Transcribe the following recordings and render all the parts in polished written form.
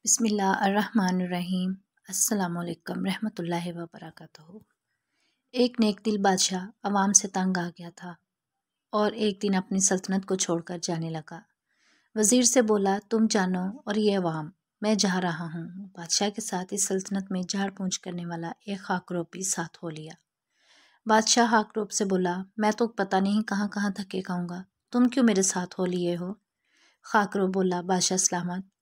بسم اللہ الرحمن الرحیم۔ السلام علیکم رحمۃ اللہ وبرکاتہ۔ ایک نیک دل بادشاہ عوام سے تنگ آ گیا تھا اور ایک دن اپنی سلطنت کو چھوڑ کر جانے لگا۔ وزیر سے بولا، تم جانو اور یہ عوام، میں جا رہا ہوں۔ بادشاہ کے ساتھ اس سلطنت میں جھاڑ پونچھ کرنے والا ایک خاکروب بھی ساتھ ہو لیا۔ بادشاہ خاکروب سے بولا، میں تو پتہ نہیں کہاں کہاں دھکے کھاؤں گا، تم کیوں میرے ساتھ ہو لیے ہو؟ خاکروب بولا، بادشاہ سلامت،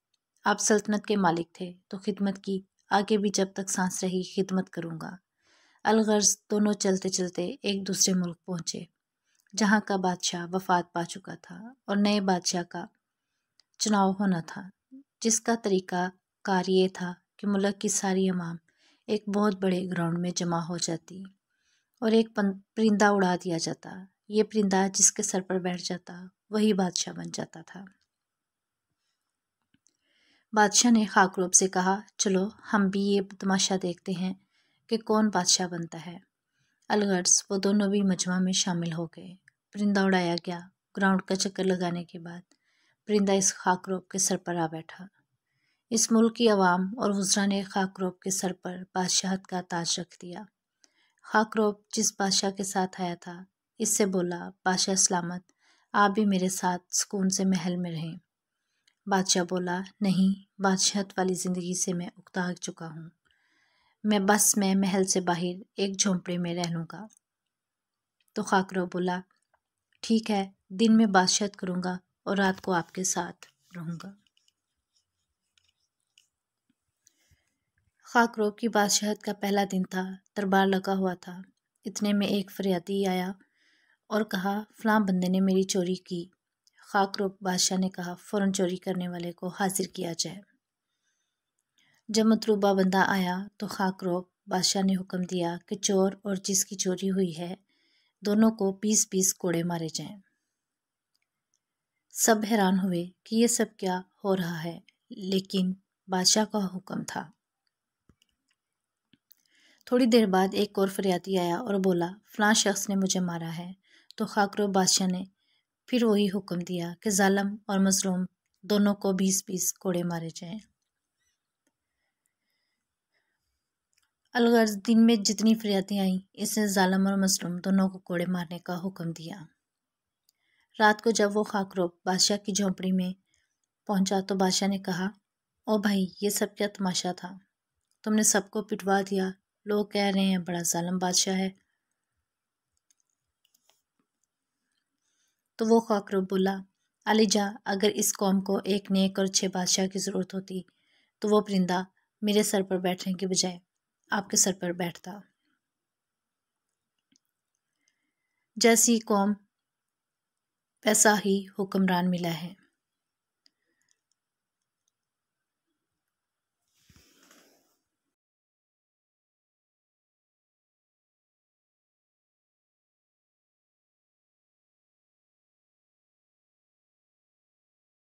آپ سلطنت کے مالک تھے تو خدمت کی، آگے بھی جب تک سانس رہی خدمت کروں گا۔ الغرض دونوں چلتے چلتے ایک دوسرے ملک پہنچے جہاں کا بادشاہ وفات پا چکا تھا اور نئے بادشاہ کا چناؤ ہونا تھا، جس کا طریقہ کار یہ تھا کہ ملک کی ساری عوام ایک بہت بڑے گراؤنڈ میں جمع ہو جاتی اور ایک پرندہ اڑا دیا جاتا۔ یہ پرندہ جس کے سر پر بیٹھ جاتا وہی بادشاہ بن جاتا تھا۔ بادشاہ نے خاکروب سے کہا، چلو ہم بھی یہ تماشا دیکھتے ہیں کہ کون بادشاہ بنتا ہے۔ الغرض وہ دونوں بھی مجمع میں شامل ہو گئے۔ پرندہ اڑایا گیا۔ گراؤنڈ کا چکر لگانے کے بعد پرندہ اس خاکروب کے سر پر آ بیٹھا۔ اس ملک کی عوام اور وزراء نے خاکروب کے سر پر بادشاہت کا تاج رکھ دیا۔ خاکروب جس بادشاہ کے ساتھ آیا تھا اس سے بولا، بادشاہ سلامت، آپ بھی میرے ساتھ سکون سے محل میں رہیں۔ بادشاہ بولا، نہیں، بادشاہت والی زندگی سے میں اکتا چکا ہوں، میں محل سے باہر ایک جھونپڑے میں رہ لوں گا۔ تو خاکروب بولا، ٹھیک ہے، دن میں بادشاہت کروں گا اور رات کو آپ کے ساتھ رہوں گا۔ خاکروب کی بادشاہت کا پہلا دن تھا، دربار لگا ہوا تھا۔ اتنے میں ایک فریادی آیا اور کہا، فلاں بندے نے میری چوری کی۔ خاکروب بادشاہ نے کہا، فوراً چوری کرنے والے کو حاضر کیا جائے۔ جب مطلوبہ بندہ آیا تو خاکروب بادشاہ نے حکم دیا کہ چور اور جس کی چوری ہوئی ہے دونوں کو 20 کوڑے مارے جائیں۔ سب حیران ہوئے کہ یہ سب کیا ہو رہا ہے، لیکن بادشاہ کا حکم تھا۔ تھوڑی دیر بعد ایک اور فریادی آیا اور بولا، فلاں شخص نے مجھے مارا ہے۔ تو خاکروب بادشاہ نے پھر وہی حکم دیا کہ ظالم اور مظلوم دونوں کو 20 کوڑے مارے جائیں۔ الغرض دن میں جتنی فریادیں آئیں اس نے ظالم اور مظلوم دونوں کو کوڑے مارنے کا حکم دیا۔ رات کو جب وہ خاکروب بادشاہ کی جھونپڑی میں پہنچا تو بادشاہ نے کہا، او بھائی، یہ سب کیا تماشا تھا؟ تم نے سب کو پٹوا دیا، لوگ کہہ رہے ہیں بڑا ظالم بادشاہ ہے۔ تو وہ خاکروب بولا، علی جا، اگر اس قوم کو ایک نیک اور اچھے بادشاہ کی ضرورت ہوتی تو وہ پرندہ میرے سر پر بیٹھنے کے بجائے آپ کے سر پر بیٹھتا۔ جیسی قوم ویسا ہی حکمران ملا ہے۔